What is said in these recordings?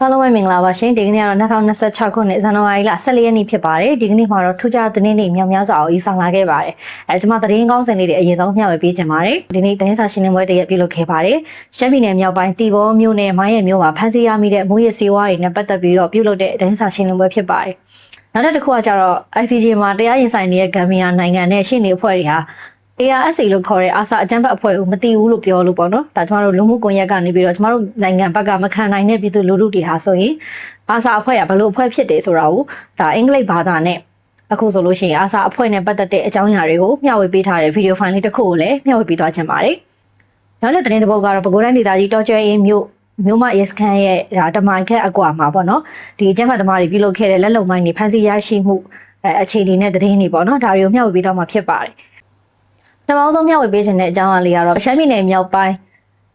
အားလုံးပဲမင်္ဂလာပါရှင်ဒီကနေ့ကတော့2026ခုနှစ်ဇန်နဝါရီလ14ရက်နေ့ဖြစ်ပါတယ်ဒီကနေ့မှာတော့ထူးခြားသတင်းတွေမြောက်များစွာအောင်ဤဆောင်လာခဲ့ပါတယ်ကျွန်မသတင်းကောင်းစင်လေးတွေအရင်ဆုံးမျှဝေပေးချင်ပါတယ်ဒီနေ့သတင်းစာရှင်းလင်းပွဲတရက်ပြုလုပ်ခဲ့ပါတယ်ရှမ်းပြည်နယ်မြောက်ပိုင်းတီဘောမြို့နယ်မိုင်းရဲမြို့မှာဖမ်းဆီးရမိတဲ့မိုးရဲစေဝါးတွေနဲ့ပတ်သက်ပြီးတော့ပြုလုပ်တဲ့သတင်းစာရှင်းလင်းပွဲဖြစ်ပါတယ်နောက်တစ်ခုကကျတော့ ICJ မှာတရားရင်ဆိုင်နေတဲ့ဂမ်ဘီယာနိုင်ငံနဲ့ရှေ့နေအဖွဲ့တွေဟာARSA လို့ခေါ်တဲ့အာဆာအကြမ်းဖက်အဖွဲ့ကိုမသိဘူးလို့ပြောလို့ပေါ့နော်ဒါကျမတို့လူမှုကွန်ရက်ကနေပြီးတော့ကျမတို့နိုင်ငံဘက်ကမခံနိုင်တဲ့ပြည်သူလူထုတွေဟာဆိုရင်အာဆာအဖွဲ့ကဘလို့အဖွဲ့ဖြစ်တယ်ဆိုတာကိုဒါအင်္ဂလိပ်ဘာသာနဲ့အခုဆိုလို့ရှိရင်အာဆာအဖွဲ့နဲ့ပတ်သက်တဲ့အကြောင်းအရာတွေကိုမျှဝေပေးထားတဲ့ဗီဒီယိုဖိုင်လေးတစ်ခုကိုလည်းမျှဝေပေးသွားချင်ပါတယ်နောက်တဲ့သတင်းတစ်ပုဒ်ကတော့ပဲခူးတိုင်းဒေသကြီးတော်ကျွဲအင်းမြို့မရဲစခန်းရဲ့ဒါတမိုင်ခက်အကွာမှာပေါ့နော်ဒီအကြမ်းဖက်သမားတွေပြုလုပ်ခဲ့တဲ့လက်လုံမိုင်းတွေဖမ်းဆီးရရှိမှုအခြေအနေနဲ့သတင်းတွေပေါ့နော်ဒါတွေကိုမျှဝေပေးတော့မှာဖြစ်ပါတယ်ပထမဆုံးမျှဝေပေးခြင်းတဲ့အကြောင်းအရာလေးကတော့ရှမ်းပြည်နယ်မြောက်ပိုင်း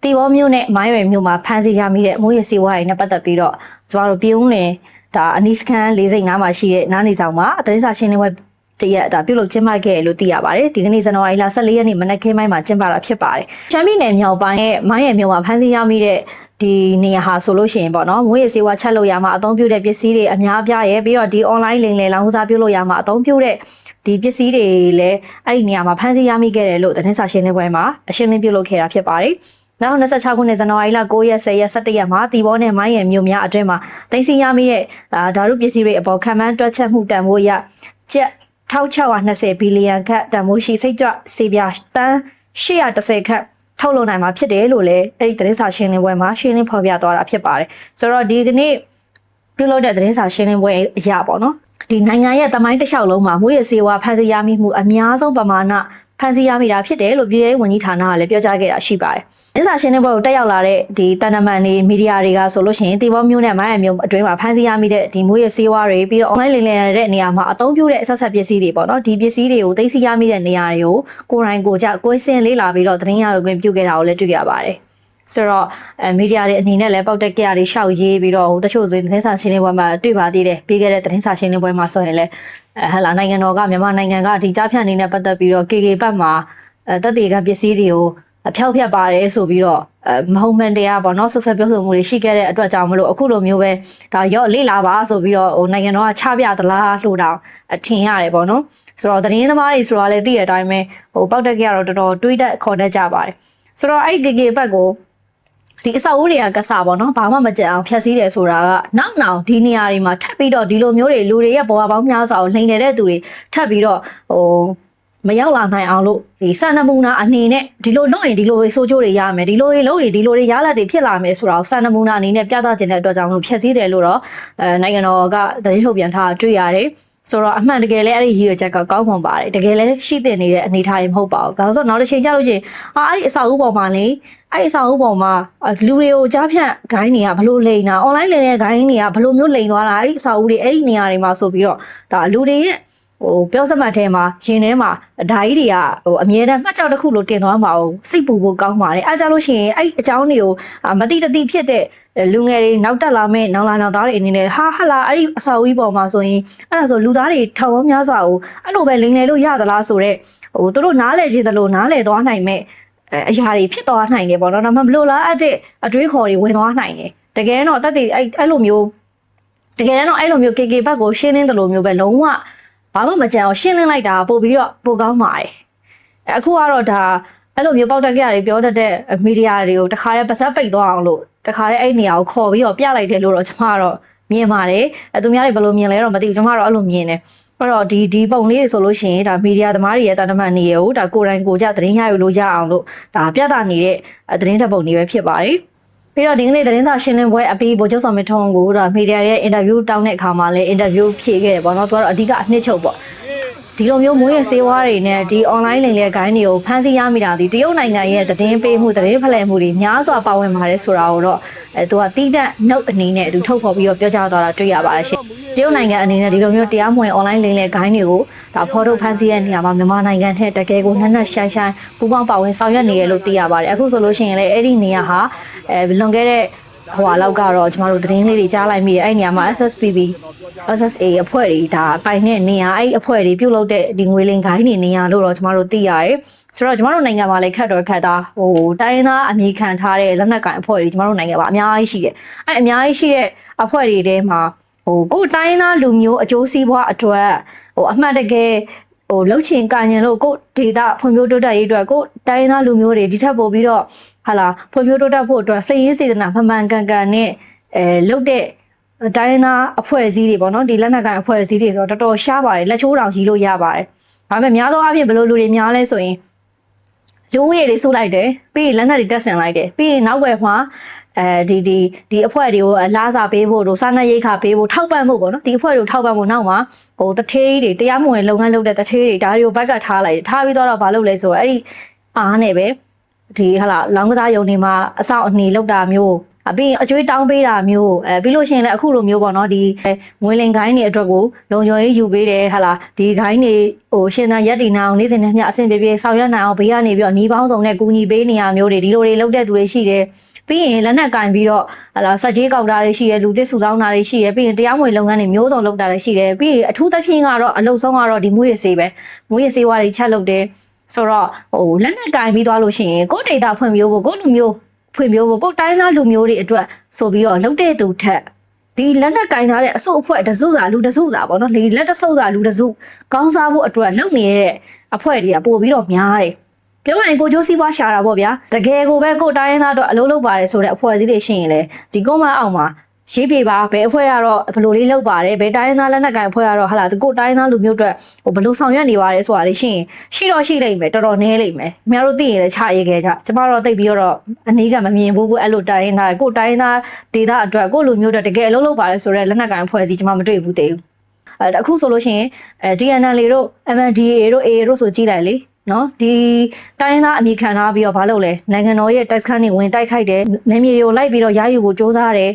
တီဘောမြို့နဲ့မိုင်းရဲမြို့မှာဖမ်းဆီးရမိတဲ့မိုးရဲစေဝါးတွေနဲ့ပတ်သက်ပြီးတော့ကျမတို့ပြည်ဦးလင်ဒါအနီးစခန်း45မှာရှိတဲ့နားနေဆောင်မှာသတင်းစာရှင်းလင်းပွဲတရက်ဒါပြုလုပ်ကျင်းပခဲ့လို့သိရပါတယ်ဒီကနေ့ဇန်နဝါရီလ14ရက်နေ့မနက်ခင်းပိုင်းမှာကျင်းပတာဖြစ်ပါတယ်ရှမ်းပြည်နယ်မြောက်ပိုင်းရဲ့မိုင်းရဲမြို့မှာဖမ်းဆီးရမိတဲ့ဒီနေရာဟာဆိုလို့ရှိရင်ပေါ့နော်မိုးရဲစေဝါးချက်လို့ရမှာအသုံးပြုတဲ့ပစ္စည်းတွေအများပြားရဲ့ပြီးတော့ဒီ online လိမ်လည်လောင်းကစားပြုလုပ်ရမှာအသုံးပြုတဲ့ဒီပစ္စည်းတွေလည်းအဲ့ဒီနေရာမှာဖမ်းဆီးရမိခဲ့တယ်လို့သတင်းစာရှင်းလင်းပွဲမှာအရှင်းလင်းပြုလုပ်ခဲ့တာဖြစ်ပါတယ်။နောက်26ခုနှစ်ဇန်နဝါရီလ9ရက်10ရက်17ရက်မှာတီဘောနဲ့မိုင်းရဲမြို့များအတွင်းမှာတင်စီရမိတဲ့ဓာတုပစ္စည်းတွေအပေါ်ခံမှန်းတွက်ချက်မှုတန်ဖိုးအရကျပ်1620ဘီလီယံခန့်တန်ဖိုးရှိစိတ်ကြွဆေးပြားတန်း810ခန့်ထုတ်လုပ်နိုင်မှာဖြစ်တယ်လို့လည်းအဲ့ဒီသတင်းစာရှင်းလင်းပွဲမှာရှင်းလင်းဖော်ပြသွားတာဖြစ်ပါတယ်။ဆိုတော့ဒီကနေ့ပြုလုပ်တဲ့သတင်းစာရှင်းလင်းပွဲအရာပေါ့နော်ဒီနိုင်ငံရဲ့တမိုင်းတစ်လျှောက်လုံးမှာမိုးရဲစေဝါဖမ်းဆီးရမိမှုအများဆုံးပမာဏဖမ်းဆီးရမိတာဖြစ်တယ်လို့ပြည်ထောင်ဝန်ကြီးဌာနကလည်းပြောကြားခဲ့တာရှိပါတယ်။အစရှင်းတဲ့ဘက်ကိုတက်ရောက်လာတဲ့ဒီတန်တမန်တွေမီဒီယာတွေကဆိုလို့ရှိရင်တီဘောမျိုးနဲ့မိုင်းရမျိုးအတွင်းမှာဖမ်းဆီးရမိတဲ့ဒီမိုးရဲစေဝါတွေပြီးတော့ online လိမ်လည်တဲ့နေရာမှာအသုံးပြုတဲ့အဆက်ဆက်ပစ္စည်းတွေပေါ့နော်ဒီပစ္စည်းတွေကိုသိသိရမိတဲ့နေရာတွေကိုကိုယ်တိုင်ကိုကြကိုယ်စင်လေးလာပြီးတော့သတင်းရခွင့်ပြုခဲ့တာကိုလည်းတွေ့ရပါတယ်။ဆိုတော့မီဒီယာတွေအနေနဲ့လည်းပေါက်တက်ကြရတွေရှောက်ရေးပြီးတော့တချို့ဆိုရင်သတင်းစာရှင်းလင်းပွဲမှာတွေ့ပါသေးတယ်ပြီးခဲ့တဲ့သတင်းစာရှင်းလင်းပွဲမှာဆိုရင်လည်းဟလာနိုင်ငံတော်ကမြန်မာနိုင်ငံကဒီကြားဖြတ်အနေနဲ့ပတ်သက်ပြီးတော့ KK ဘတ်မှာတပ်တေကပစ္စည်းတွေကိုဖျောက်ဖျက်ပါတယ်ဆိုပြီးတော့မဟုတ်မှန်တရားပေါ့နော်ဆက်ဆက်ပြောဆိုမှုတွေရှိခဲ့တဲ့အတွက်ကြောင့်မလို့အခုလိုမျိုးပဲဒါရော့လေ့လာပါဆိုပြီးတော့နိုင်ငံတော်ကချပြသလားလို့တောင်ထင်ရတယ်ပေါ့နော်ဆိုတော့သတင်းသမားတွေဆိုတာလည်းသိတဲ့အတိုင်းပဲပေါက်တက်ကြရတော့တော်တော်တွေးတတ်ခေါ်တတ်ကြပါတယ်ဆိုတော့အဲ့ KK ဘတ်ကိုဒီအဆောက်အဦတွေကကစားပေါ့နော်ဘာမှမကြံအောင်ဖျက်ဆီးတယ်ဆိုတာကနောက်ဒီနေရာတွေမှာထပ်ပြီးတော့ဒီလိုမျိုးတွေလူတွေရဲ့ဘဝပေါင်းများစွာကိုလိမ်နေတဲ့သူတွေထပ်ပြီးတော့မရောက်လာနိုင်အောင်လို့ဒီစံနမူနာအနေနဲ့ဒီလိုလုပ်ရင်ဒီလိုဆိုးကျိုးတွေရမယ်ဒီလိုလုပ်ရင်ဒီလိုတွေရလာတွေဖြစ်လာမယ်ဆိုတာကိုစံနမူနာအနေနဲ့ပြသခြင်းတဲ့အတွက်ကြောင့်လို့ဖျက်ဆီးတယ်လို့တော့နိုင်ငံတော်ကသတင်းထုတ်ပြန်ထားတွေ့ရတယ်ဆိုတော့အမှန်တကယ်လည်းအဲ့ဒီရည်ရွယ်ချက်ကကောင်းမှန်ပါတယ်တကယ်လည်းရှိတင်နေတဲ့အနေအထားတွေမဟုတ်ပါဘူးဒါဆိုတော့နောက်တစ်ချိန်ကျလို့ချင်းအဲ့ဒီအဆောက်အဦပေါ်မှာလေအဲ့ဒီအဆောက်အဦပေါ်မှာလူတွေကိုကြားဖြန့်ဂိုင်းတွေကဘလို့လိန်တာ online လိန်တဲ့ဂိုင်းတွေကဘလို့မျိုးလိန်သွားတာအဲ့ဒီအဆောက်အဦတွေအဲ့ဒီနေရာတွေမှာဆိုပြီးတော့ဒါလူတွေရဲ့ပြောစမှတ်ထဲမှာရင်ထဲမှာဓာကြီးတွေကအမြဲတမ်းမှတ်ကြောက်တစ်ခုလို့တင်သွားမှာစိတ်ပူဖို့ကောင်းပါတယ်အဲကြလို့ရှိရင်အဲ့အကြောင်းတွေကိုမတိတတိဖြစ်တဲ့လူငယ်တွေနောက်တက်လာမဲ့နောက်လာနောက်သားတွေအနေနဲ့ဟာလာအဲ့ဒီအဆောက်အဦပေါ်မှာဆိုရင်အဲ့ဒါဆိုလူသားတွေထောင်ပေါင်းများစွာကိုအဲ့လိုပဲလိမ်လည်လို့ရသလားဆိုတော့သူတို့နားလဲခြင်းသလိုနားလဲသွားနိုင်မဲ့အရာတွေဖြစ်သွားနိုင်တယ်ပေါ့နော်ဒါမှမလို့လားအဲ့တဲ့အတွေးခေါ်တွေဝင်သွားနိုင်တယ်တကယ်တော့တတ်တည်အဲ့လိုမျိုးတကယ်တော့အဲ့လိုမျိုး KK ဘတ်ကိုရှင်းင်းတယ်လို့မျိုးပဲလုံးဝဘာမှမကြံအောင်ရှင်းလင်းလိုက်တာပို့ပြီးတော့ပိုကောင်းပါတယ်အခုကတော့ဒါအဲ့လိုမျိုးပေါက်တက်ကြတွေပြောတတ်တဲ့မီဒီယာတွေကိုတခါတည်းပါဇက်ပိတ်သွားအောင်လို့တခါတည်းအဲ့နေရာကိုခေါ်ပြီးတော့ပြလိုက်တယ်လို့တော့ကျွန်မကတော့မြင်ပါတယ်သူများတွေဘယ်လိုမြင်လဲတော့မသိဘူးကျွန်မတော့အဲ့လိုမြင်တယ်အဲ့တော့ဒီပုံလေးတွေဆိုလို့ရှိရင်ဒါမီဒီယာသမားတွေရဲ့တာတမန်နေရောဒါကိုယ်တိုင်ကိုကြသတင်းရယူလို့ရအောင်လို့ဒါပြသနေတဲ့သတင်းဓာတ်ပုံတွေပဲဖြစ်ပါတယ်ပြီးတော့ဒီကနေ့သတင်းစာရှင်းလင်းပွဲအပြီးဗိုလ်ချုပ်စော်မင်းထွန်းကိုဒါမီဒီယာရဲ့အင်တာဗျူးတောင်းတဲ့အခါမှာလည်းအင်တာဗျူးဖြေခဲ့တယ်ပေါ့နော်သူကတော့အဓိကအနှစ်ချုပ်ပေါ့ဒီလိုမျိုးမိုးရဲစေဝါးတွေနဲ့ဒီ online လိမ်လည်ဂိုင်းတွေကိုဖမ်းဆီးရမိတာဒီတရုတ်နိုင်ငံရဲ့သတင်းပေးမှုသတင်းဖလှယ်မှုတွေများစွာပါဝင်ပါတယ်ဆိုတာကိုတော့သူကတီးတက်နှုတ်အနေနဲ့သူထုတ်ဖော်ပြီးတော့ပြောကြားသွားတာတွေ့ရပါတယ်ရှင်တရုတ်နိုင်ငံအနေနဲ့ဒီလိုမျိုးတရားမဝင် online လိမ်လည်ဂိုင်းတွေကိုဒါဖော်ထုတ်ဖမ်းဆီးတဲ့နေရာမှာမြန်မာနိုင်ငံထက်တကယ်ကိုနှက်နှက်ရှိုင်းရှိုင်းပူးပေါင်းပါဝင်ဆောင်ရွက်နေရလို့သိရပါတယ်အခုဆိုလို့ရှိရင်လည်းအဲ့ဒီနေရာဟာလွန်ခဲ့တဲ့ ဟိုလောက်ကတော့ကျမတို့သတင်းလေးတွေကြားလိုက်မိတယ်အဲ့နေရာမှာ SSPB SSA အဖွဲ့တွေဒါပိုင်တဲ့နေရာအဲ့အဖွဲ့တွေပြုတ်လုပ်တဲ့ဒီငွေလင်ခိုင်းနေရာလို့တော့ကျမတို့သိရတယ်ဆိုတော့ကျမတို့နိုင်ငံမှာလည်းခက်တော့ခက်တာဟိုတိုင်းရင်းသားအမိခံထားတဲ့လက်နက်ကိုင်အဖွဲ့တွေကျမတို့နိုင်ငံမှာအများကြီးရှိတယ်အဲ့အများကြီးရှိတဲ့အဖွဲ့တွေထဲမှာဟိုကိုတိုင်းရင်းသားလူမျိုးအကျိုးစီးပွားအတွက်ဟိုအမှတ်တကယ်ဟိုလှုပ်ချင်ကင်ရင်လို့ကိုဒေတာဖွံ့ဖြိုးတိုးတက်ရေးအတွက်ကိုတိုင်းရင်းသားလူမျိုးတွေဒီထက်ပိုပြီးတော့ဟာလာဖွံ့ဖြိုးတိုးတက်ဖို့အတွက်စိတ်ရင်းစေတနာမှန်မှန်ကန်ကန်နဲ့လှုပ်တဲ့တိုင်းရင်းသားအဖွဲ့အစည်းတွေပေါ့နော်ဒီလက်နက်ကိုင်အဖွဲ့အစည်းတွေဆိုတော့တော်တော်ရှားပါတယ်လက်ချိုးတောင်ကြီးလို့ရပါတယ်ဒါပေမဲ့များသောအားဖြင့်ဘယ်လိုလူတွေများလဲဆိုရင်လူဦးရေတွေစုလိုက်တယ်ပြီးရင်လက်နက်တွေတက်ဆင်လိုက်တယ်ပြီးရင်နောက်ွယ်မှာဒီအဖွဲ့တွေကိုလာစားပေးဖို့တို့စားနပ်ရိက္ခာပေးဖို့ထောက်ပံ့ဖို့ပေါ့နော်ဒီအဖွဲ့တွေကိုထောက်ပံ့ဖို့နောက်မှာဟိုတထေးတွေတရားမဝင်လုပ်ငန်းလုပ်တဲ့တထေးတွေဒါတွေကိုဘက်ကထားလိုက်တယ်ထားပြီးတော့ဘာလုပ်လဲဆိုတော့အဲ့ဒီအားနဲ့ပဲဒီဟာလာလောင်းကစားယုံတွေမှာအဆောင်အနှီးလောက်တာမျိုးပြီးရင်အကျွေးတောင်းပေးတာမျိုးပြီးလို့ရှိရင်လည်းအခုလိုမျိုးပေါ့နော်ဒီငွေလင်ခိုင်းတွေအတွက်ကိုလုံခြုံရေးယူပေးတယ်ဟာလာဒီခိုင်းတွေဟိုရှင်သာရက်တီနာအောင်နေ့စဉ်နဲ့မျှအဆင်ပြေပြေဆောင်ရွက်နိုင်အောင်ဘေးကနေပြီးတော့နှီးပေါင်းစုံနဲ့ကူညီပေးနေရမျိုးတွေဒီလိုတွေလုပ်တဲ့သူတွေရှိတယ်ပြီးရင်လက်နက်ကင်ပြီးတော့ဟာလာစက်ကြီးကောက်တာတွေရှိတယ်လူသစ်စုဆောင်းတာတွေရှိတယ်ပြီးရင်တရားမဝင်လုပ်ငန်းတွေမျိုးစုံလုပ်တာတွေရှိတယ်ပြီးရင်အထူးသဖြင့်ကတော့အလုပ်ဆုံးကတော့ဒီမွေးရစေးပဲမွေးရစေးဝါးတွေချက်လုပ်တယ်ဆိုတော့ဟိုလက်နက်ကင်ပြီးသွားလို့ရှိရင်ကိုယ်ဒေတာဖွံ့ဖြိုးဖို့ကိုလူမျိုးဖွံ့ဖြိုးဖို့ကိုတိုင်းသားလူမျိုးတွေအတွက်ဆိုပြီးတော့လှုပ်တဲ့သူထက်ဒီလက်နက်ကင်ထားတဲ့အစုအဖွဲ့တစုစာလူတစုစာပေါ့နော်ဒီလက်တဆုပ်စာလူတစုကောင်းစားဖို့အတွက်လုပ်နေတဲ့အဖွဲ့တွေကပို့ပြီးတော့များတယ်ပြောရင်ကိုကျိုးစီးပွားရှာတာပေါ့ဗျာတကယ်ကိုပဲကိုတိုင်းသားတော့အလုပ်လုပ်ပါတယ်ဆိုတဲ့အဖွဲ့အစည်းတွေရှိရင်လေဒီကွန်မန့်အောက်မှာရေးပြပါဘယ်အဖွဲ့ကတော့ဘယ်လိုလေးလုပ်ပါတယ်ဘယ်တိုင်းသားလက်နက်ကင်အဖွဲ့ကတော့ဟာလာကိုတိုင်းသားလူမျိုးတွေဟိုဘယ်လိုဆောင်ရွက်နေပါတယ်ဆိုတာလေးရှိရင်ရှိတော့ရှိလိမ့်မယ်တော်တော်နည်းလိမ့်မယ်ခင်ဗျားတို့သိရင်လည်းချရေးခဲ့ကြကျမတို့သိပြီးတော့အနည်းကမမြင်ဘူးအဲ့လိုတိုင်းသားကိုတိုင်းသားဒေတာအတွက်ကိုလူမျိုးတွေတကယ်အလုပ်လုပ်ပါတယ်ဆိုတဲ့လက်နက်ကင်အဖွဲ့အစည်းကျမမတွေ့ဘူးသေးဘူးအခုဆိုလို့ရှိရင်DNL တို့ MNDAA တို့ AA တို့ဆိုကြည့်လိုက်လေနော်ဒီတိုင်းသားအမိခံထားပြီးတော့ဘာလုပ်လဲနိုင်ငံတော်ရဲ့ tax ခန်းတွေဝင်တိုက်ခိုက်တယ်နေမြေတွေကိုလိုက်ပြီးတော့ရယူဖို့စ조사တယ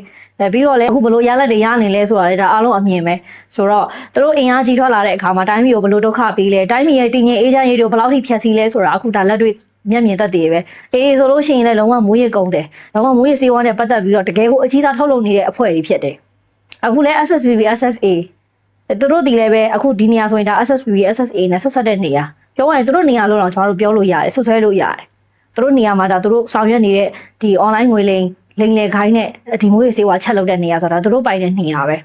်ပြီးတော့လည်းအခုဘလို့ရလက်တွေရနေလဲဆိုတာလေဒါအားလုံးအမြင်ပဲဆိုတော့သူတို့အင်အားကြီးထွက်လာတဲ့အခါမှာတိုင်းပြည်ကိုဘလို့ဒုက္ခပေးလဲတိုင်းပြည်ရဲ့တည်ငြိမ်အေးချမ်းရေးတွေကိုဘယ်လောက်ထိဖျက်ဆီးလဲဆိုတာအခုဒါလက်တွေ့မျက်မြင်သက်သေပဲအေးဆိုလို့ရှိရင်လည်းလုံးဝမိုးရကုန်တယ်လုံးဝမိုးရစေးဝါးနဲ့ပတ်သက်ပြီးတော့တကယ်ကိုအကြီးသားထုတ်လုပ်နေတဲ့အဖွဲ့တွေဖြစ်တယ်အခုလည်း SSPB SSA သူတို့ဒီလည်းပဲအခုဒီနေရာဆိုရင်ဒါ SSPB SSA နဲ့ဆက်ဆက်တဲ့နေရာပြောရရင်သူတို့နေရာလို့တော့ကျွန်တော်တို့ပြောလို့ရတယ်ဆွဆွဲလို့ရတယ်သူတို့နေရာမှာဒါသူတို့ဆောင်ရွက်နေတဲ့ဒီ online ငွေလိမ်လေခိုင်းတဲ့ဒီမျိုးရေးစေဝါချက်လုပ်တဲ့နေရာဆိုတာသူတို့ပိုင်တဲ့နေရာပဲ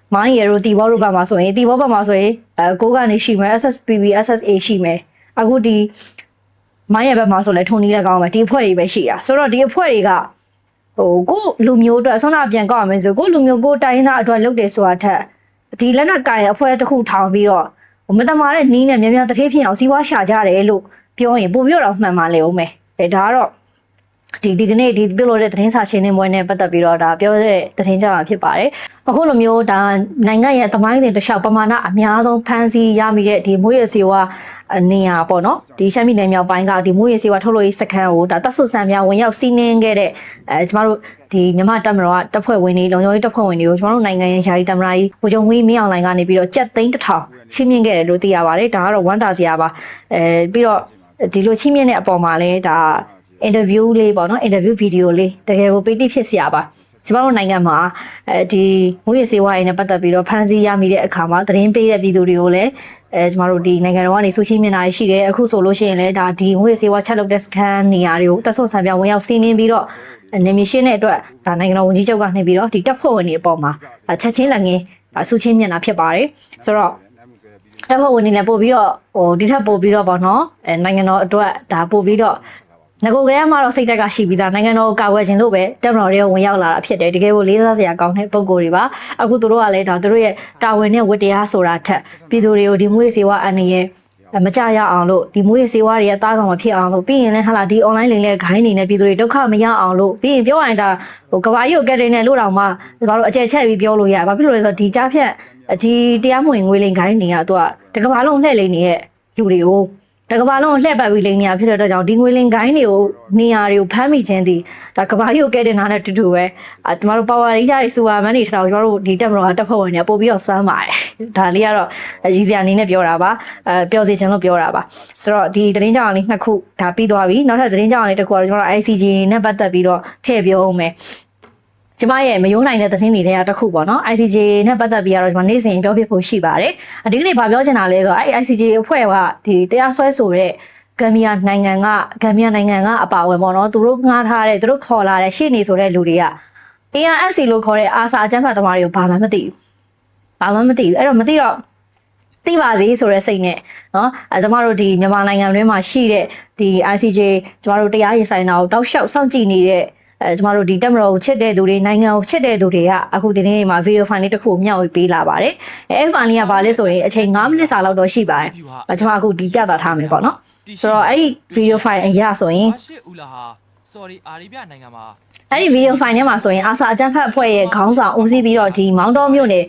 မိုင်းရတို့တီဘောတို့ဘက်မှာဆိုရင်တီဘောဘက်မှာဆိုရင်ကိုကနေရှိမယ် SSPB SSA ရှိမယ်အခုဒီမိုင်းရဘက်မှာဆိုလဲထုံနီးလက်ကောင်းပဲဒီအဖွဲ့တွေပဲရှိတာဆိုတော့ဒီအဖွဲ့တွေကဟိုကိုလူမျိုးအတွက်ဆောင်းနာပြန်ကောက်ရမယ်ဆိုကိုလူမျိုးကိုတိုင်းသားအတွက်လုပ်တယ်ဆိုတာထက်ဒီလက်နက်ကင်အဖွဲ့တစ်ခုထောင်ပြီးတော့မတမာတဲ့နီးနဲ့များများတထေးဖြစ်အောင်စီးပွားရှာကြတယ်လို့ပြောရင်ပို့ပြီးတော့မှန်ပါလေဦးမယ်ဒါကတော့ဒီကနေ့ဒီပြုလို့တဲ့သတင်းစာရှင်းလင်းပွဲနဲ့ပတ်သက်ပြီးတော့ဒါပြောတဲ့သတင်းကြောင်းဖြစ်ပါတယ်အခုလိုမျိုးဒါနိုင်ငံရဲ့သမိုင်းစဉ်တစ်လျှောက်ပမာဏအများဆုံးဖန်ဆီးရမိတဲ့ဒီမွေးရစေဝါနေရာပေါ့နော်ဒီရှမ်းပြည်နယ်မြောက်ပိုင်းကဒီမွေးရစေဝါထုတ်လို့ရေးစခန်းကိုဒါတပ်ဆွဆန်များဝင်ရောက်စီးနင်းခဲ့တဲ့ကျမတို့ဒီမြန်မာတပ်မတော်ကတပ်ဖွဲ့ဝင်တွေလုံခြုံရေးတပ်ဖွဲ့ဝင်တွေကိုကျမတို့နိုင်ငံရဲ့ယာယီသမ္မတကြီးဗိုလ်ချုပ်မင်းအောင်လှိုင်ကနေပြီးတော့ကြက်သိန်း1000ရှင်းမြင့်ခဲ့တယ်လို့သိရပါတယ်ဒါကတော့ဝမ်းသာစရာပါပြီးတော့ဒီလိုချင်းမြင့်တဲ့အပေါ်မှာလဲဒါinterview လေးပေါ့နော် interview video လေးတကယ်ကိုပီတိဖြစ်စရာပါကျမတို့နိုင်ငံမှာဒီငွေရစေဝါရေးနဲ့ပတ်သက်ပြီးတော့ဖန်ဆီးရမိတဲ့အခါမှာသတင်းပေးတဲ့ပြည်သူတွေကိုလည်းကျမတို့ဒီနိုင်ငံတော်ကနေဆိုရှယ်မီဒီယာတွေရှိတယ်အခုဆိုလို့ရှိရင်လည်းဒါဒီငွေရစေဝါချက်လုပ်တဲ့စကန်နေရာတွေကိုတက်ဆွဆန်ပြဝင်ရောက်စီးနင်းပြီးတော့နေမီရှင်းတဲ့အတွက်ဒါနိုင်ငံတော်ဝန်ကြီးချုပ်ကနေပြီးတော့ဒီတပ်ဖွဲ့ဝင်တွေအပေါ်မှာချက်ချင်းလက်ငင်းဆူချင်းမျက်နှာဖြစ်ပါတယ်ဆိုတော့တပ်ဖွဲ့ဝင်တွေလည်းပို့ပြီးတော့ဟိုဒီထက်ပို့ပြီးတော့ပေါ့နော်နိုင်ငံတော်အတွက်ဒါပို့ပြီးတော့ငကိုကလေးမှတော့စိတ်တက်ကရှိပြီးသားနိုင်ငံတော်ကိုကာကွယ်ခြင်းလို့ပဲတပ်မတော်တွေဝင်ရောက်လာတာဖြစ်တယ်တကယ်ကိုလေးစားစရာကောင်းတဲ့ပုံကိုယ်တွေပါအခုသူတို့ကလည်းဒါသူတို့ရဲ့တာဝန်နဲ့ဝတ္တရားဆိုတာထက်ပြည်သူတွေကိုဒီမွေးစေဝါအန်ရဲ့မကြရအောင်လို့ဒီမွေးစေဝါတွေရဲ့တားကောင်မဖြစ်အောင်လို့ပြီးရင်လည်းဟာလာဒီ online လိမ်လည်ခိုင်းနေတဲ့ပြည်သူတွေဒုက္ခမရအောင်လို့ပြီးရင်ပြောရရင်ဒါဟိုကဘာကြီးကိုကက်တင်နဲ့လို့တောင်မှကျွန်တော်တို့အကျယ်ချက်ပြီးပြောလို့ရတယ်ဘာဖြစ်လို့လဲဆိုတော့ဒီကြားဖြတ်ဒီတရားမဝင်ငွေလိမ်ခိုင်းတွေကသူကတကဘာလုံးလှည့်လိမ်နေတဲ့လူတွေကိုတကဘာလုံးလှည့်ပတ်ပြီးလိမ်နေရဖြစ်တဲ့အတွက်ကြောင့်ဒီငွေလင်ကိုင်းတွေကိုနေရာတွေကိုဖမ်းမိခြင်းဒီဒါကဘာကြီးကိုကဲတင်တာနဲ့တူတူပဲကျမတို့ power ranger တွေစူပါမန်တွေထောင်ကျမတို့ဒီတက်မတော်ကတက်ဖွဲ့ဝင်တွေပို့ပြီးတော့စွမ်းပါတယ်ဒါလေးကတော့ရည်စရာအနေနဲ့ပြောတာပါပျော်စေချင်လို့ပြောတာပါဆိုတော့ဒီသတင်းကြောင်းလေးနှစ်ခုဒါပြီးသွားပြီနောက်ထပ်သတင်းကြောင်းလေးတစ်ခုကတော့ကျမတို့ ICG နဲ့ပတ်သက်ပြီးတော့ထည့်ပြောအောင်မယ် ကျမရဲ့မယိုးနိုင်တဲ့သတင်းတွေထဲကတစ်ခုပေါ့နော် ICJ နဲ့ပတ်သက်ပြီးတော့ကျွန်မနေ့စဉ်ပြောပြဖို့ရှိပါတယ်ဒီကနေ့ဗာပြောချင်တာလဲဆိုအဲ့ ICJ အဖွဲ့ကဒီတရားစွဲဆိုတဲ့ဂမ်ဘီယာနိုင်ငံကအပါအဝင်ပေါ့နော်သူတို့ငှားထားတဲ့သူတို့ခေါ်လာတဲ့ရှေ့နေဆိုတဲ့လူတွေက ARSC လို့ခေါ်တဲ့အာဆာအကြမ်းဖက်သမားတွေကိုဘာမှမသိဘူးအဲ့တော့မသိတော့သိပါစေဆိုတဲ့စိတ်နဲ့เนาะကျမတို့ဒီမြန်မာနိုင်ငံတွင်းမှာရှိတဲ့ဒီ ICJ ကျမတို့တရားရင်ဆိုင်တာကိုတောက်လျှောက်စောင့်ကြည့်နေတဲ့ကျမတို့ဒီတက်မတော်ကိုချစ်တဲ့သူတွေနိုင်ငံကိုချစ်တဲ့သူတွေကအခုဒီနေ့မှာဗီဒီယိုဖိုင်လေးတစ်ခုမျှဝေပေးလာပါတယ်အဲ့ဖိုင်လေးကဘာလဲဆိုရင်အချိန်9မိနစ်စာလောက်တော့ရှိပါတယ်ကျွန်မအခုဒီပြသထားမယ်ပေါ့နော်ဆိုတော့အဲ့ဒီဗီဒီယိုဖိုင်အရာဆိုရင်sorry အာရီဗျနိုင်ငံမှာအဲ့ဒီဗီဒီယိုဖိုင်ထဲမှာဆိုရင်အာဆာအကြမ်းဖက်အဖွဲ့ရဲ့ခေါင်းဆောင်ဦးစီးပြီးတော့ဒီမောင်တော်မြို့နယ်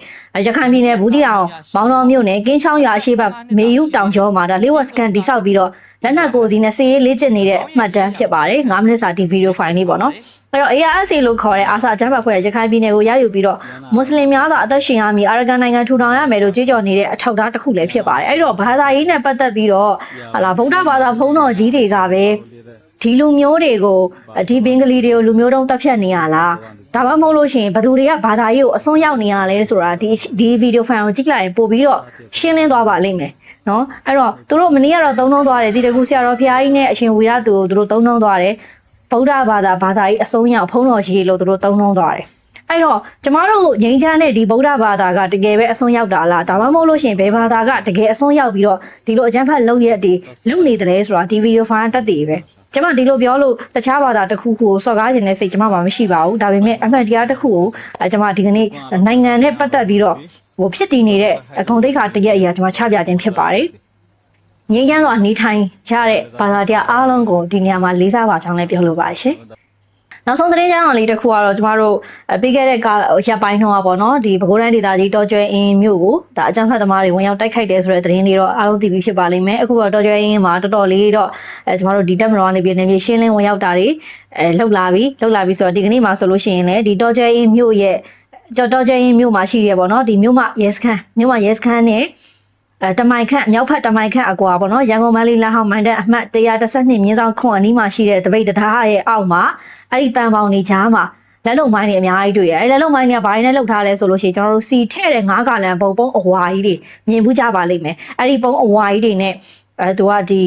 ရခိုင်ပြည်နယ်ဘူးတီတောင်မောင်တော်မြို့နယ်ကင်းချောင်းရွာအရှိဘမေယူတောင်ကျောမှာဒါလေးဝက်စကန်တိဆောက်ပြီးတော့လက်နက်ကိုစီနဲ့စီရေးလေ့ကျင့်နေတဲ့မှတ်တမ်းဖြစ်ပါတယ်9မိနစ်စာဒီဗီဒီယိုဖိုင်လေးပေါ့နော်အဲ့တော့ ARSC လို့ခေါ်တဲ့အာဆာအကြမ်းဖက်အဖွဲ့ရခိုင်ပြည်နယ်ကိုရယူပြီးတော့မွတ်စလင်များသာအသက်ရှင်ရမည်အာရကန်နိုင်ငံထူထောင်ရမယ်လို့ကြွေးကြော်နေတဲ့အထောက်အထားတစ်ခုလည်းဖြစ်ပါတယ်အဲ့တော့ဘာသာရေးနဲ့ပတ်သက်ပြီးတော့ဟာလာဗုဒ္ဓဘာသာဘုန်းတော်ကြီးတွေကပဲဒီလူမျိုးတွေကိုဒီဘင်္ဂလီတွေကိုလူမျိုးတုံးတက်ဖြတ်နေရလားဒါမှမဟုတ်လို့ရှိရင်ဘသူတွေကဘာသာရေးကိုအစွန်းရောက်နေရလဲဆိုတာဒီဗီဒီယိုဖိုင်ကိုကြည့်လိုက်ရင်ပို့ပြီးတော့ရှင်းလင်းသွားပါလိမ့်မယ်နော်အဲ့တော့သူတို့မနေ့ကတော့သုံးနှုံးသွားတယ်ဒီတကူဆရာတော်ဖျားကြီးနဲ့အရှင်ဝီရသူကိုသူတို့သုံးနှုံးသွားတယ်ဗုဒ္ဓဘာသာကြီးအစွန်းရောက်ဖုံးတော်ကြီးလို့သူတို့သုံးနှုံးသွားတယ်အဲ့တော့ကျမတို့ငိမ့်ချမ်းတဲ့ဒီဗုဒ္ဓဘာသာကတကယ်ပဲအစွန်းရောက်တာလားဒါမှမဟုတ်လို့ရှိရင်ဘယ်ဘာသာကတကယ်အစွန်းရောက်ပြီးတော့ဒီလိုအကျန်းဖတ်လုပ်ရက်တွေလုပ်နေတယ်ဆိုတာဒီဗီဒီယိုဖိုင်တက်တည်ပဲကျမဒီလိုပြောလို့တခြားဘာသာတစ်ခုခုကိုစော်ကားခြင်းနဲ့စိတ်ကျမမှာမရှိပါဘူးဒါပေမဲ့အမှန်တရားတစ်ခုကိုကျမဒီကနေ့နိုင်ငံနဲ့ပတ်သက်ပြီးတော့ဖြစ်တည်နေတဲ့အဂုဏ်သိက္ခာတရက်အရာကျမချပြခြင်းဖြစ်ပါတယ်ငြိမ်းချမ်းစွာနေထိုင်ရတဲ့ဘာသာတရားအားလုံးကိုဒီနေရာမှာလေးစားပါကြောင်းလည်းပြောလိုပါတယ်ရှင်နောက်ဆုံးသတင်းကြောင်းလေးတစ်ခုကတော့ကျမတို့ပြီးခဲ့တဲ့ရက်ပိုင်းတော့ပေါ့နော်ဒီပဲခူးတိုင်းဒေသကြီးတော်ကျွဲအင်းမြို့ကိုဒါအကြမ်းဖက်သမားတွေဝင်ရောက်တိုက်ခိုက်တယ်ဆိုတဲ့သတင်းလေးတော့အားလုံးသိပြီးဖြစ်ပါလိမ့်မယ်အခုတော့တော်ကျွဲအင်းမှာတော်တော်လေးတော့ကျမတို့ဒီတက်မတော်ကနေပြည်နေပြည်ရှင်းလင်းဝင်ရောက်တာတွေလှုပ်လာပြီဆိုတော့ဒီကနေ့မှာဆိုလို့ရှိရင်လည်းဒီတော်ကျွဲအင်းမြို့ရဲ့တော်ကျွဲအင်းမြို့မှာရှိရပေါ့နော်ဒီမြို့မှာရဲစခန်းနဲ့တမိုင်ခန့်မြောက်ဖက်တမိုင်ခန့်အကွာပေါ့နော်ရန်ကုန်မန္တလေးလမ်းဟောင်းမိုင်းတဲ့အမှတ်112မြင်းဆောင်ခွန်အနီးမှာရှိတဲ့တပိတ်တရားရဲ့အောက်မှာအဲ့ဒီတန်ပေါင်နေချားမှာလက်လုံမိုင်းတွေအများကြီးတွေ့ရတယ်အဲ့လက်လုံမိုင်းတွေကဘာတွေနဲ့လှုပ်ထားလဲဆိုလို့ရှိရင်ကျွန်တော်တို့စီထဲ့တဲ့9ကာလန်ပုံအဝါကြီးတွေမြင်ဘူးကြပါလိမ့်မယ်အဲ့ဒီပုံအဝါကြီးတွေနဲ့သူကဒ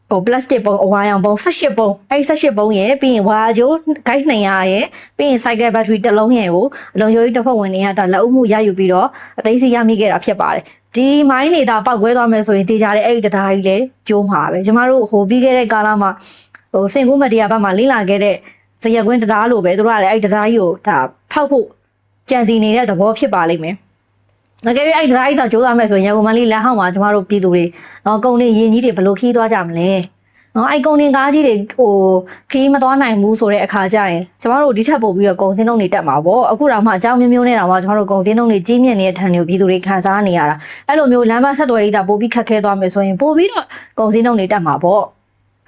ီပလတ်စတစ်ပုံအဝါရောင်ပုံ18ပုံအဲ့18ပုံရဲ့ပြီးရင်ဝါဂျိုးဂိုက်200ရဲ့ပြီးရင်စိုက်ကယ်ဘက်ထရီတစ်လုံးရဲ့ကိုအလုံးရိုးကြီးတစ်ဖက်ဝင်တွေကဒါလက်အုပ်မှုရယူပြီးတော့အသိစိတ်ရမိခဲ့တာဖြစ်ပါတယ်ဒီမိုင်းနေတာပောက်ကွဲသွားမယ်ဆိုရင်တေးကြတဲ့အဲ့ဒီတရားကြီးလည်းကျိုးမှာပဲကျမတို့ပြီးခဲ့တဲ့ကာလမှာစင်ကူးမတရားဘက်မှာလိလာခဲ့တဲ့ဇရက်ကွင်းတရားလို့ပဲသူတို့ကလည်းအဲ့တရားကြီးကိုဒါဖောက်ဖို့ကြံစီနေတဲ့သဘောဖြစ်ပါလိမ့်မယ်။ငါကဲအဲ့တရားကြီးတော့ကြိုးစားမယ်ဆိုရင်ရန်ကုန်မန္တလေးလမ်းဟောင်းမှာကျမတို့ပြည်သူတွေကုန်နေရင်ကြီးတွေဘယ်လိုခီးသွားကြမလဲ။အဲ့ကုန်နေကားကြီးတွေခီးမသွားနိုင်ဘူးဆိုတဲ့အခါကျရင်ကျမတို့ဒီထက်ပို့ပြီးတော့ကုန်စင်းလုံးတွေတက်မှာပေါ့အခုတော့မှအကြောင်းမျိုးနဲ့တော့မှကျမတို့ကုန်စင်းလုံးတွေကြီးမြင့်နေတဲ့ထန်တွေကိုပြည်သူတွေခံစားနေရတာအဲ့လိုမျိုးလမ်းမဆက်သွယ်ရေးတာပို့ပြီးခက်ခဲသွားမယ်ဆိုရင်ပို့ပြီးတော့ကုန်စင်းလုံးတွေတက်မှာပေါ့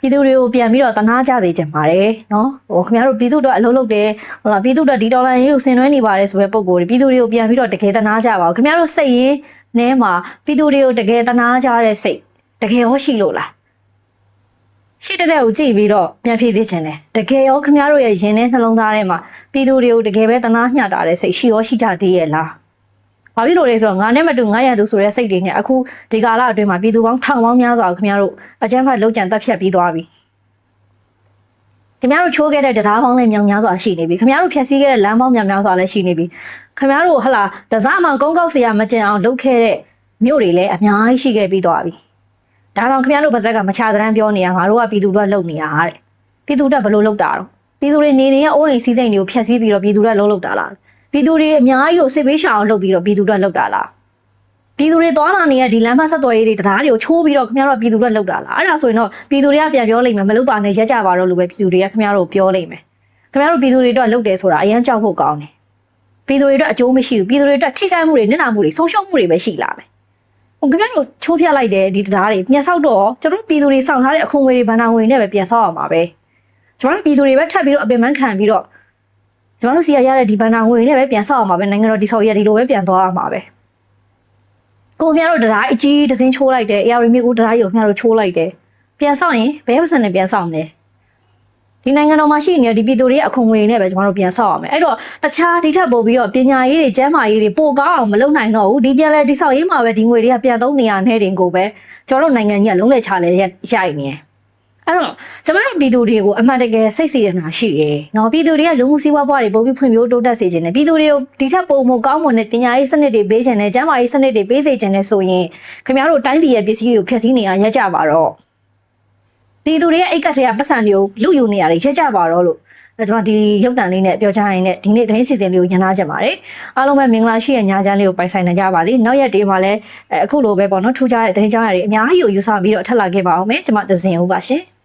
ပြည်သူတွေကိုပြန်ပြီးတော့တနာကြစေချင်ပါတယ်နော်ခင်ဗျားတို့ပြည်သူတို့အလုပ်လုပ်တယ်ပြည်သူတို့ဒီဒေါ်လာရေးကိုဆင်နွှဲနေပါတယ်ဆိုတဲ့ပုံကိုပြည်သူတွေကိုပြန်ပြီးတော့တကယ်တနာကြပါဦးခင်ဗျားတို့စိတ်ရင်းထဲမှာပြည်သူတွေကိုတကယ်တနာကြတဲ့စိတ်တကယ်ရောရှိလို့လားရှိတဲ့ကိုကြည့်ပြီးတော့ပြန်ဖြည့်စေချင်တယ်တကယ်ရောခင်ဗျားတို့ရဲ့ရင်ထဲနှလုံးသားထဲမှာပြည်သူတွေကိုတကယ်ပဲတနာညှတာတဲ့စိတ်ရှိရောရှိကြသေးရဲ့လားဘာဖြစ်လို့လဲဆိုတော့ငါနဲ့မတူငါရန်သူဆိုတဲ့စိတ်တွေနဲ့အခုဒီကာလအတွင်းမှာပြည်သူပေါင်းထောင်ပေါင်းများစွာခင်ဗျားတို့အကြမ်းဖက်လုပ်ကြံတက်ဖြတ်ပြီးသွားပြီခင်ဗျားတို့ချိုးခဲ့တဲ့တရားပေါင်းလည်းမြောင်များစွာရှိနေပြီခင်ဗျားတို့ဖျက်ဆီးခဲ့တဲ့လမ်းပေါင်းများစွာလည်းရှိနေပြီခင်ဗျားတို့ဟလာတစားမှကုန်းကောက်စရာမကျင်အောင်လုပ်ခဲ့တဲ့မြို့တွေလည်းအများကြီးရှိခဲ့ပြီးသွားပြီဒါတော့ခင်ဗျားတို့ဗဇက်ကမချသန်းပြောနေရငါတို့ကပြည်သူတို့ကလုံနေရတဲ့ပြည်သူတို့ဘယ်လိုလုပ်တာတော့ပြည်သူတွေနေရဲ့အိုးအိမ်စီးစိမ်တွေကိုဖျက်ဆီးပြီးတော့ပြည်သူတို့လုပ်တာလားပြည်သူတွေအများကြီးကိုစစ်ပေးရှောင်အောင်လုပ်ပြီးတော့ပြည်သူတို့လုပ်တာလားပြည်သူတွေသွားလာနေတဲ့ဒီလမ်းမဆက်သွယ်ရေးတွေတရားတွေကိုချိုးပြီးတော့ခင်ဗျားတို့ပြည်သူတို့လုပ်တာလားအဲ့ဒါဆိုရင်တော့ပြည်သူတွေကပြန်ပြောလိမ့်မယ်မလုပ်ပါနဲ့ရက်ကြပါတော့လို့ပဲပြည်သူတွေကခင်ဗျားတို့ပြောလိမ့်မယ်ခင်ဗျားတို့ပြည်သူတွေတော့လုပ်တယ်ဆိုတာအရန်ကြောက်ဖို့ကောင်းတယ်ပြည်သူတွေတော့အကျိုးမရှိဘူးပြည်သူတွေတော့ထိခိုက်မှုတွေနစ်နာမှုတွေဆုံးရှုံးမှုတွေပဲရှိလာမယ်ခင်ဗျားတို့ချိုးဖျက်လိုက်တယ်ဒီတရားတွေပြန်ဆောက်တော့ကျွန်တော်ပြည်သူတွေစောင့်ထားတဲ့အခွန်ငွေတွေဘဏ္ဍာငွေတွေနဲ့ပဲပြန်ဆောက်ရမှာပဲကျွန်တော်ပြည်သူတွေပဲထပ်ပြီးတော့အပင်ပန်းခံပြီးတော့ကျွန်တော်တို့စီရတဲ့ဒီဘဏ္ဍာငွေတွေနဲ့ပဲပြန်ဆောက်ရမှာပဲနိုင်ငံတော်ဒီဆောက်ရဒီလိုပဲပြန်သွားရမှာပဲကိုခင်ဗျားတို့တရားအကြီးတစင်းချိုးလိုက်တယ် AR မြေကိုတရားရုံခင်ဗျားတို့ချိုးလိုက်တယ်ပြန်ဆောက်ရင်ဘယ်ပတ်စံနဲ့ပြန်ဆောက်မလဲ ဒီနိုင်ငံတော်မှာရှိနေတဲ့ဒီပြည်သူတွေရဲ့အခွန်ငွေတွေနဲ့ပဲကျွန်တော်တို့ပြန်ဆောက်ရမယ်အဲ့တော့တခြားဒီထက်ပိုပြီးတော့ပညာရေးတွေကျန်းမာရေးတွေပိုကောင်းအောင်မလုပ်နိုင်တော့ဘူးဒီပြန်လဲဒီဆောက်ရေးမှာပဲဒီငွေတွေကပြန်သုံးနေရတဲ့တင်ကိုပဲကျွန်တော်တို့နိုင်ငံကြီးကလုံးလက်ချလဲရိုက်နေတယ်အဲ့တော့ကျွန်တော်တို့ပြည်သူတွေကိုအမှန်တကယ်စိတ်စီရနာရှိတယ်။နော်ပြည်သူတွေကလူမှုစီးပွားဘဝတွေပိုပြီးဖွံ့ဖြိုးတိုးတက်စေခြင်းနဲ့ပြည်သူတွေကိုဒီထက်ပိုမိုကောင်းမွန်တဲ့ပညာရေးစနစ်တွေပေးခြင်းနဲ့ကျန်းမာရေးစနစ်တွေပေးစေခြင်းနဲ့ဆိုရင်ခင်ဗျားတို့တိုင်းပြည်ရဲ့ပစ္စည်းတွေကိုဖျက်ဆီးနေရရက်ကြပါတော့။ပြည်သူတွေရဲ့အိတ်ကတ်တွေကပတ်စံတွေကိုလူယူနေရတယ်ရက်ကြပါတော့လို့ကျွန်တော်ဒီရုပ်တံလေးနဲ့ပြောချင်တဲ့ဒီနေ့သတင်းစီစဉ်လေးကိုညှိနှိုင်းကြပါတယ်။အားလုံးပဲမင်္ဂလာရှိတဲ့ညချမ်းလေးကိုပိုင်ဆိုင်နိုင်ကြပါစေ။နောက်ရက်တွေမှာလည်းအခုလိုပဲပေါ့နော်ထူးခြားတဲ့သတင်းကြောင်းရာတွေအများကြီးကိုယူဆပြီးတော့ထပ်လာခဲ့ပါအောင်မယ်။ကျွန်မသဇင်ဦးပါရှင်။